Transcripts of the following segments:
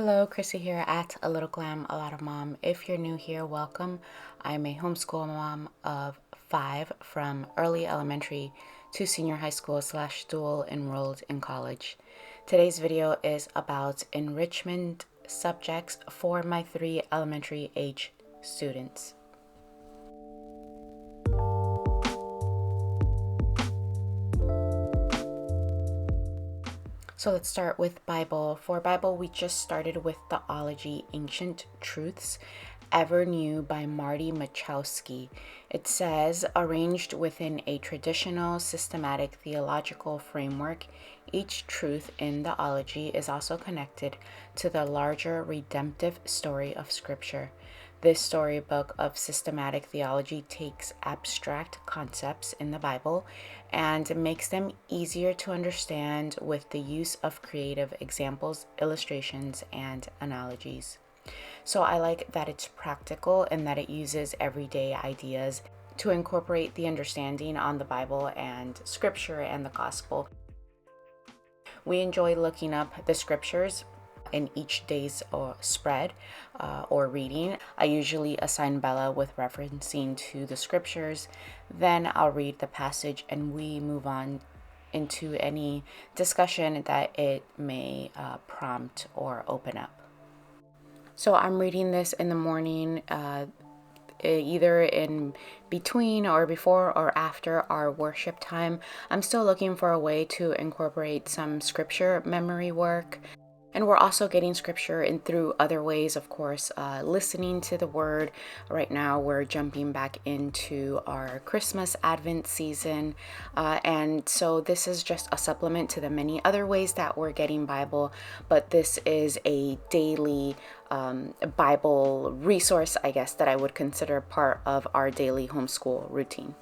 Hello, Chrissy here at A Little Glam, A Lot of Mom. If you're new here, welcome. I'm a homeschool mom of 5 from early elementary to senior high school / dual enrolled in college. Today's video is about enrichment subjects for my 3 elementary age students. So let's start with Bible. For Bible, we just started with Theology, Ancient Truths, Ever New by Marty Machowski. It says, arranged within a traditional, systematic theological framework, each truth in theology is also connected to the larger redemptive story of Scripture. This storybook of systematic theology takes abstract concepts in the Bible and makes them easier to understand with the use of creative examples, illustrations, and analogies. So I like that it's practical and that it uses everyday ideas to incorporate the understanding on the Bible and Scripture and the Gospel. We enjoy looking up the Scriptures in each day's spread or reading. I usually assign Bella with referencing to the Scriptures. Then I'll read the passage and we move on into any discussion that it may prompt or open up. So I'm reading this in the morning, either in between or before or after our worship time. I'm still looking for a way to incorporate some scripture memory work. And we're also getting scripture in through other ways, of course, listening to the word. Right now, we're jumping back into our Christmas Advent season. And so this is just a supplement to the many other ways that we're getting Bible. But this is a daily Bible resource, I guess, that I would consider part of our daily homeschool routine.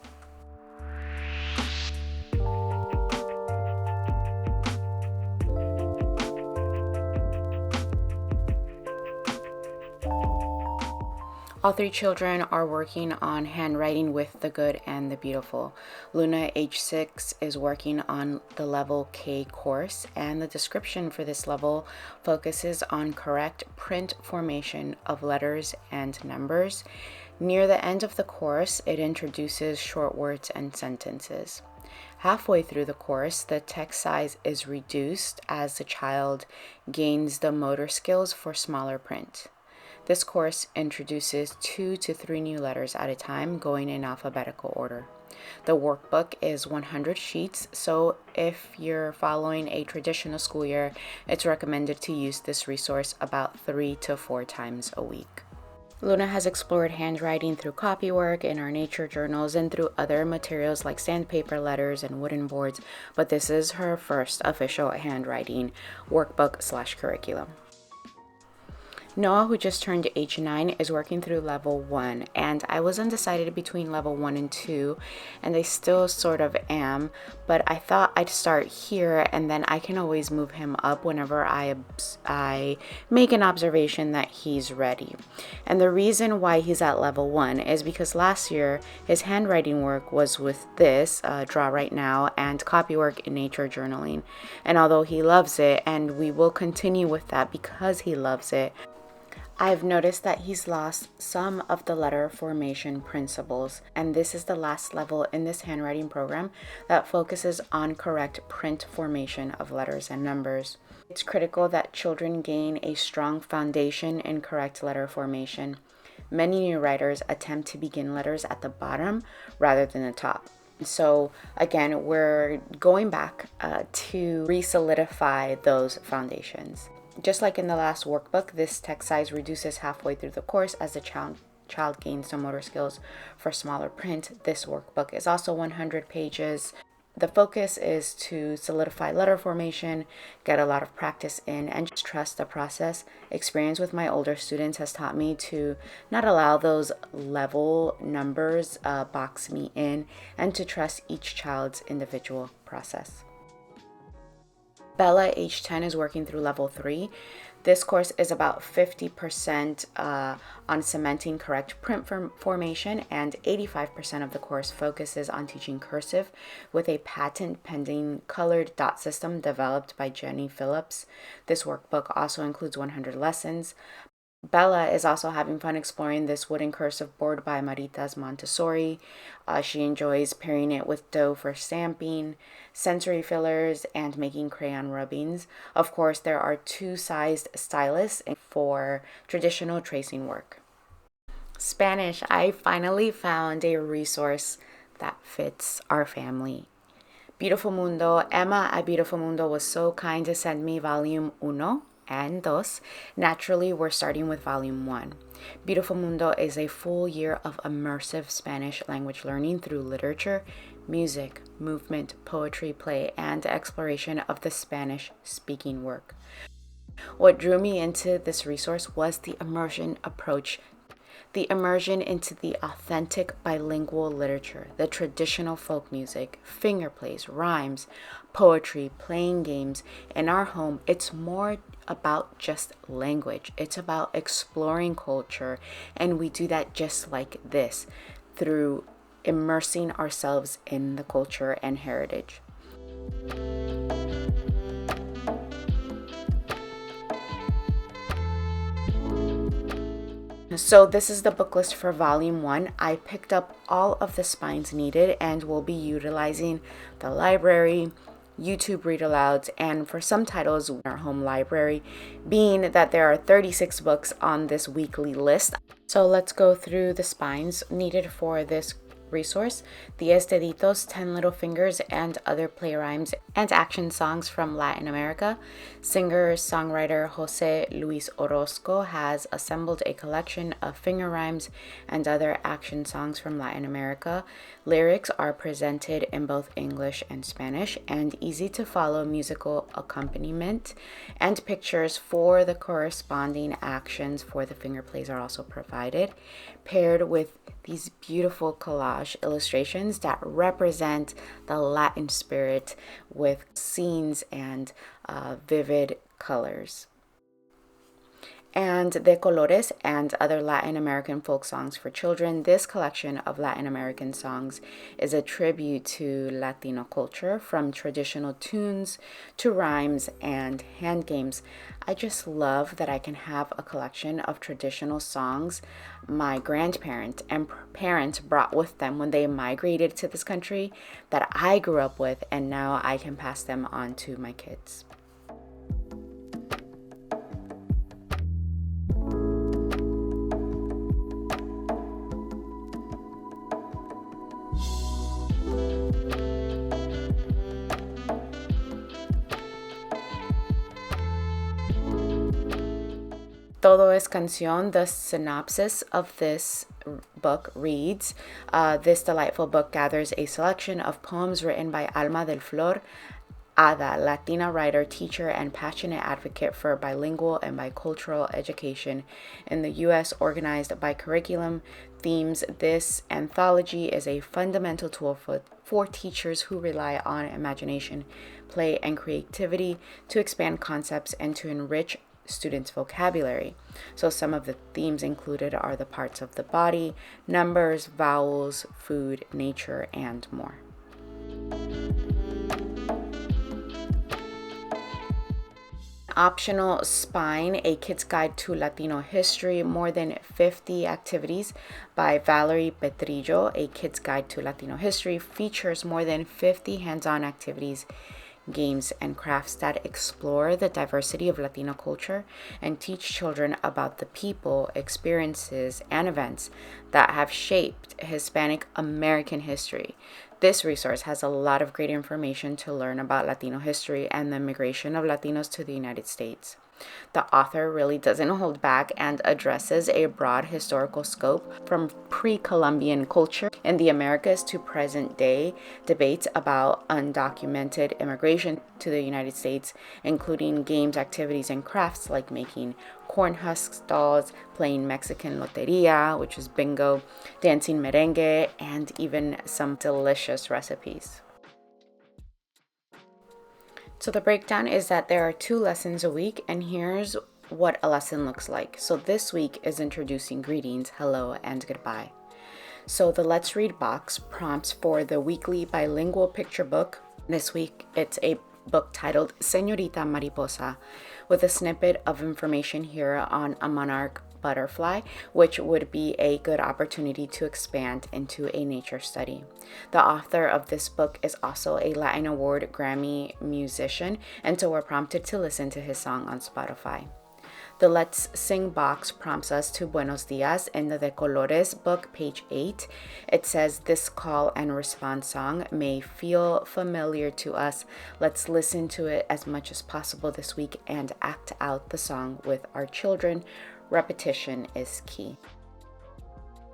All 3 children are working on handwriting with the good and the beautiful. Luna, age 6, is working on the level K course, and the description for this level focuses on correct print formation of letters and numbers. Near the end of the course, it introduces short words and sentences. Halfway through the course, the text size is reduced as the child gains the motor skills for smaller print. This course introduces 2 to 3 new letters at a time, going in alphabetical order. The workbook is 100 sheets, so if you're following a traditional school year, it's recommended to use this resource about 3 to 4 times a week. Luna has explored handwriting through copywork in our nature journals and through other materials like sandpaper letters and wooden boards, but this is her first official handwriting workbook / curriculum. Noah, who just turned age 9, is working through level 1, and I was undecided between level 1 and 2, and I still sort of am, but I thought I'd start here, and then I can always move him up whenever I make an observation that he's ready. And the reason why he's at level 1 is because last year his handwriting work was with this, Draw Right Now, and copywork in nature journaling. And although he loves it, and we will continue with that because he loves it, I've noticed that he's lost some of the letter formation principles, and this is the last level in this handwriting program that focuses on correct print formation of letters and numbers. It's critical that children gain a strong foundation in correct letter formation. Many new writers attempt to begin letters at the bottom rather than the top. So again, we're going back to re-solidify those foundations. Just like in the last workbook, this text size reduces halfway through the course as the child gains some motor skills for smaller print. This workbook is also 100 pages. The focus is to solidify letter formation, get a lot of practice in, and just trust the process. Experience with my older students has taught me to not allow those level numbers box me in, and to trust each child's individual process. Bella, age 10, is working through level 3. This course is about 50% on cementing correct print formation, and 85% of the course focuses on teaching cursive with a patent pending colored dot system developed by Jenny Phillips. This workbook also includes 100 lessons. Bella is also having fun exploring this wooden cursive board by Marita's Montessori. She enjoys pairing it with dough for stamping, sensory fillers, and making crayon rubbings. Of course, there are two-sized stylus for traditional tracing work. Spanish. I finally found a resource that fits our family. Beautiful Mundo. Emma at Beautiful Mundo was so kind to send me volume uno and dos. Naturally, we're starting with volume 1. Beautiful Mundo is a full year of immersive Spanish language learning through literature, music, movement, poetry, play, and exploration of the Spanish speaking work. What drew me into this resource was the immersion approach. The immersion into the authentic bilingual literature, the traditional folk music, finger plays, rhymes, poetry, playing games. In our home, it's more about just language. It's about exploring culture, and we do that just like this, through immersing ourselves in the culture and heritage. So this is the book list for volume 1. I picked up all of the spines needed and will be utilizing the library, YouTube read alouds, and for some titles in our home library, being that there are 36 books on this weekly list. So let's go through the spines needed for this resource: Diez Deditos, 10 Little Fingers, and other play rhymes and action songs from Latin America. Singer-songwriter Jose Luis Orozco has assembled a collection of finger rhymes and other action songs from Latin America. Lyrics are presented in both English and Spanish, and easy to follow musical accompaniment and pictures for the corresponding actions for the finger plays are also provided, paired with these beautiful collage illustrations that represent the Latin spirit with scenes and vivid colors. And De Colores and other Latin American folk songs for children. This collection of Latin American songs is a tribute to Latino culture, from traditional tunes to rhymes and hand games. I just love that I can have a collection of traditional songs my grandparent and parents brought with them when they migrated to this country that I grew up with, and now I can pass them on to my kids. Todo es Canción. The synopsis of this book reads, this delightful book gathers a selection of poems written by Alma del Flor Ada, Latina writer, teacher, and passionate advocate for bilingual and bicultural education in the U.S., organized by curriculum themes. This anthology is a fundamental tool for teachers who rely on imagination, play, and creativity to expand concepts and to enrich students' vocabulary. So some of the themes included are the parts of the body, numbers, vowels, food, nature, and more. Optional spine, A Kid's Guide to Latino History, more than 50 activities by Valerie Petrillo. A Kid's Guide to Latino History features more than 50 hands-on activities, games, and crafts that explore the diversity of Latino culture and teach children about the people, experiences, and events that have shaped Hispanic American history. This resource has a lot of great information to learn about Latino history and the migration of Latinos to the United States. The author really doesn't hold back and addresses a broad historical scope, from pre-Columbian culture in the Americas to present-day debates about undocumented immigration to the United States, including games, activities, and crafts like making corn husk dolls, playing Mexican loteria, which is bingo, dancing merengue, and even some delicious recipes. So the breakdown is that there are 2 lessons a week, and here's what a lesson looks like. So this week is introducing greetings, hello, and goodbye. So the Let's Read box prompts for the weekly bilingual picture book. This week, it's a book titled Señorita Mariposa, with a snippet of information here on a monarch butterfly, which would be a good opportunity to expand into a nature study. The author of this book is also a Latin Award Grammy musician, and so we're prompted to listen to his song on Spotify. The Let's Sing box prompts us to Buenos Dias in the De Colores book, page 8. It says, this call and response song may feel familiar to us. Let's listen to it as much as possible this week and act out the song with our children. Repetition is key.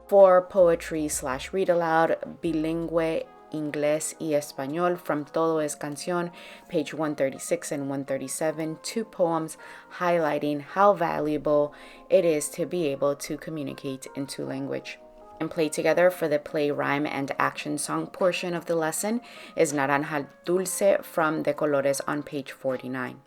For poetry / read aloud, bilingüe Inglés y Español from Todo es Canción, page 136 and 137, 2 poems highlighting how valuable it is to be able to communicate in 2 language. And play together for the play, rhyme, and action song portion of the lesson is Naranja Dulce from De Colores on page 49.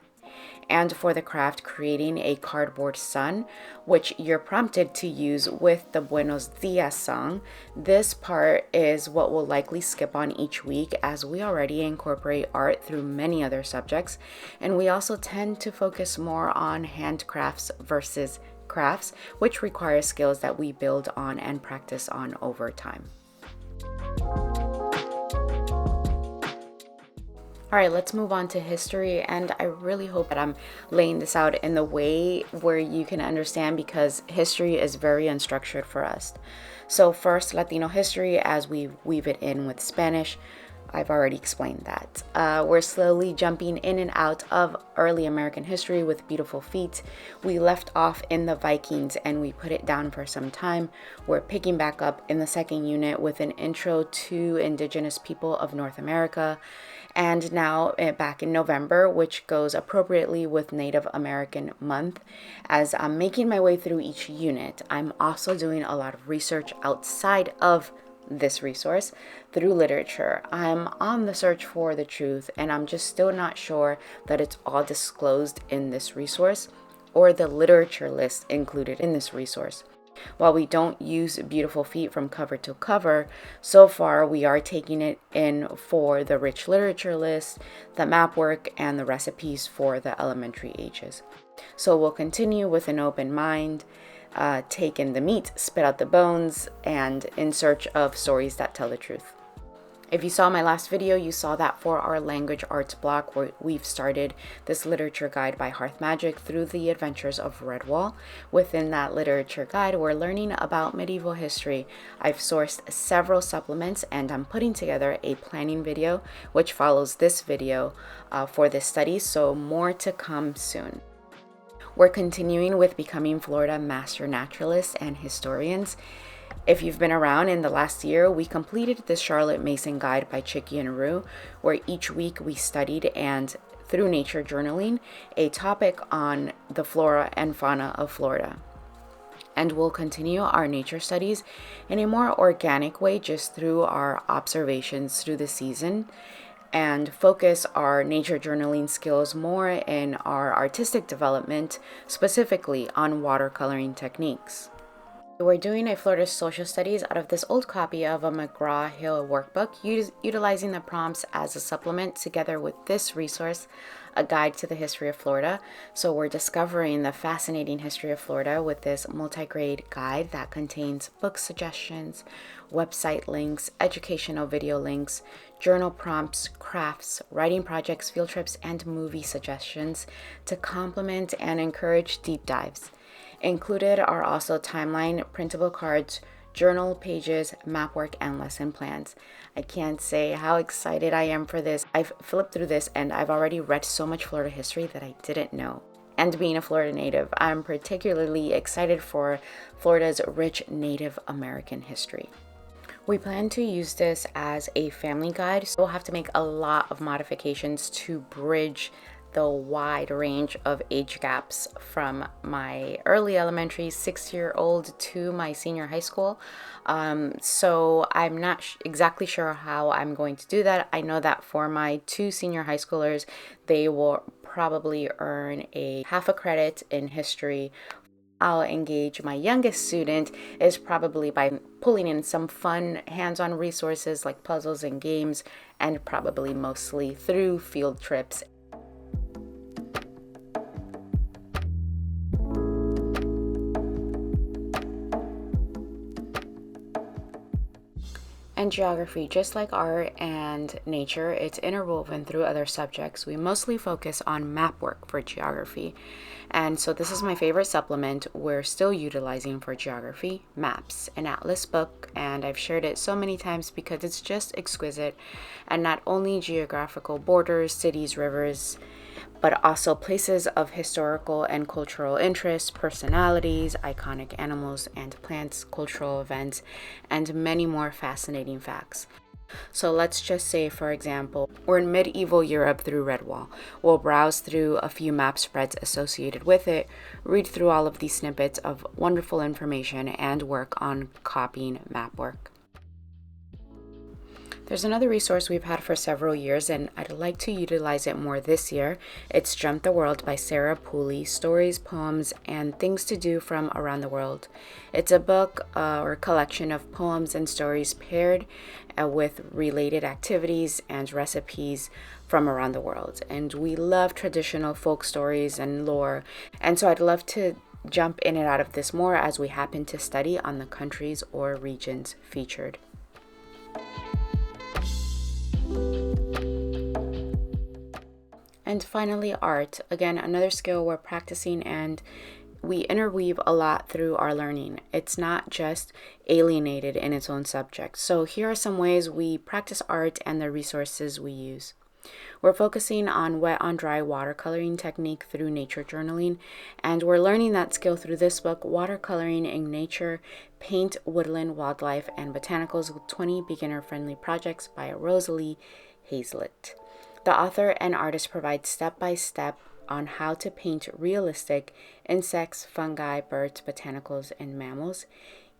And for the craft, creating a cardboard sun, which you're prompted to use with the Buenos Dias song. This part is what we'll likely skip on each week, as we already incorporate art through many other subjects, and we also tend to focus more on handcrafts versus crafts, which require skills that we build on and practice on over time. All right, let's move on to history, and I really hope that I'm laying this out in the way where you can understand, because history is very unstructured for us. So first, Latino history, as we weave it in with Spanish. I've already explained that. We're slowly jumping in and out of early American history with beautiful feet. We left off in the Vikings and we put it down for some time. We're picking back up in the second unit with an intro to indigenous people of North America. And now back in November, which goes appropriately with Native American Month. As I'm making my way through each unit, I'm also doing a lot of research outside of this resource through literature. I'm on the search for the truth, and I'm just still not sure that it's all disclosed in this resource or the literature list included in this resource. While we don't use beautiful feet from cover to cover, so far we are taking it in for the rich literature list, the map work, and the recipes for the elementary ages. So we'll continue with an open mind, take in the meat, spit out the bones, and in search of stories that tell the truth. If you saw my last video, you saw that for our language arts block, where we've started this literature guide by Hearth Magic through the adventures of Redwall. Within that literature guide, we're learning about medieval history. I've sourced several supplements, and I'm putting together a planning video which follows this video for this study, so more to come soon. We're continuing with becoming Florida master naturalists and historians. If you've been around in the last year, we completed the Charlotte Mason Guide by Chicky and Rue, where each week we studied, and through nature journaling, a topic on the flora and fauna of Florida. And we'll continue our nature studies in a more organic way, just through our observations through the season, and focus our nature journaling skills more in our artistic development, specifically on watercoloring techniques. We're doing a Florida social studies out of this old copy of a McGraw-Hill workbook, utilizing the prompts as a supplement together with this resource, a guide to the history of Florida. So we're discovering the fascinating history of Florida with this multi-grade guide that contains book suggestions, website links, educational video links, journal prompts, crafts, writing projects, field trips, and movie suggestions to complement and encourage deep dives. Included are also timeline, printable cards, journal pages, map work, and lesson plans. I can't say how excited I am for this. I've flipped through this and I've already read so much Florida history that I didn't know. And being a Florida native, I'm particularly excited for Florida's rich Native American history. We plan to use this as a family guide, so we'll have to make a lot of modifications to bridge the wide range of age gaps from my early elementary 6-year-old to my senior high school. So I'm not exactly sure how I'm going to do that. I know that for my 2 senior high schoolers, they will probably earn a half a credit in history. I'll engage my youngest student is probably by pulling in some fun hands-on resources like puzzles and games, and probably mostly through field trips. And geography, just like art and nature, it's interwoven through other subjects. We mostly focus on map work for geography. And so this is my favorite supplement we're still utilizing for geography, Maps, an atlas book, and I've shared it so many times because it's just exquisite. And not only geographical borders, cities, rivers, but also places of historical and cultural interest, personalities, iconic animals and plants, cultural events, and many more fascinating facts. So let's just say, for example, we're in medieval Europe through Redwall. We'll browse through a few map spreads associated with it, read through all of these snippets of wonderful information, and work on copying map work. There's another resource we've had for several years, and I'd like to utilize it more this year. It's Jump the World by Sarah Pooley, stories, poems, and things to do from around the world. It's a book or collection of poems and stories paired with related activities and recipes from around the world. And we love traditional folk stories and lore, and so I'd love to jump in and out of this more as we happen to study on the countries or regions featured. And finally, art. Again, another skill we're practicing, and we interweave a lot through our learning. It's not just alienated in its own subject. So here are some ways we practice art and the resources we use. We're focusing on wet on dry watercoloring technique through nature journaling, and we're learning that skill through this book, Watercoloring in Nature, Paint, Woodland, Wildlife, and Botanicals with 20 Beginner-Friendly Projects by Rosalie Hazlett. The author and artist provide step-by-step on how to paint realistic insects, fungi, birds, botanicals, and mammals.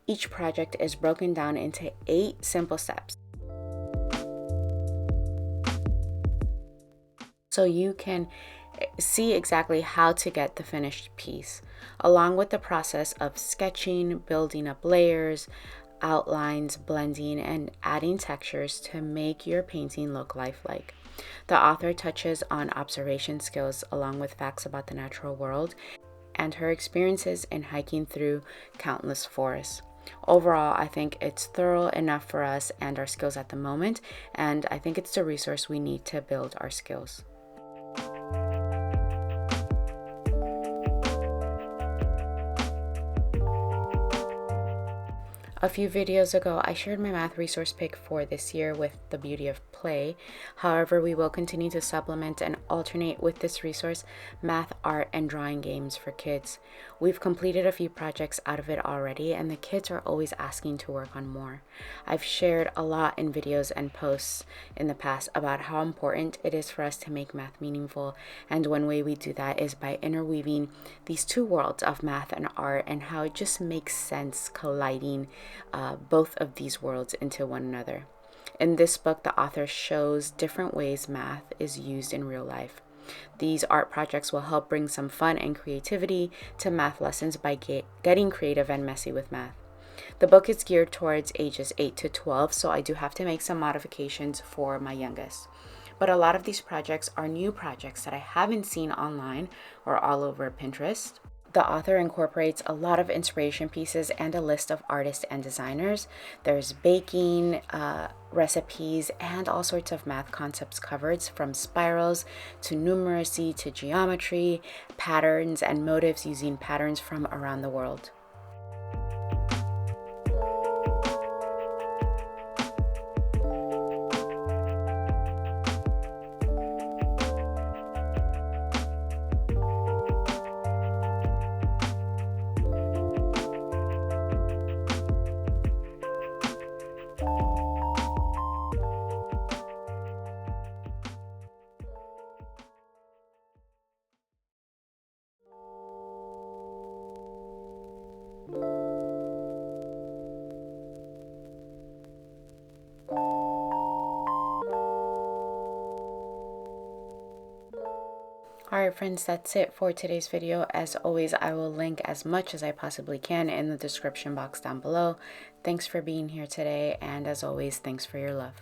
Each project is broken down into 8 simple steps, so you can see exactly how to get the finished piece, along with the process of sketching, building up layers, outlines, blending, and adding textures to make your painting look lifelike. The author touches on observation skills along with facts about the natural world and her experiences in hiking through countless forests. Overall, I think it's thorough enough for us and our skills at the moment, and I think it's the resource we need to build our skills. A few videos ago, I shared my math resource pick for this year with The Beauty of Play. However, we will continue to supplement and alternate with this resource math, art, and drawing games for kids. We've completed a few projects out of it already, and the kids are always asking to work on more. I've shared a lot in videos and posts in the past about how important it is for us to make math meaningful, and one way we do that is by interweaving these two worlds of math and art, and how it just makes sense colliding both of these worlds into one another. In this book, the author shows different ways math is used in real life. These art projects will help bring some fun and creativity to math lessons by getting creative and messy with math. The book is geared towards ages 8 to 12, so I do have to make some modifications for my youngest. But a lot of these projects are new projects that I haven't seen online or all over Pinterest. The author incorporates a lot of inspiration pieces and a list of artists and designers. There's baking, recipes, and all sorts of math concepts covered, from spirals to numeracy to geometry, patterns and motifs using patterns from around the world. Alright friends, that's it for today's video. As always, I will link as much as I possibly can in the description box down below. Thanks for being here today, and as always, thanks for your love.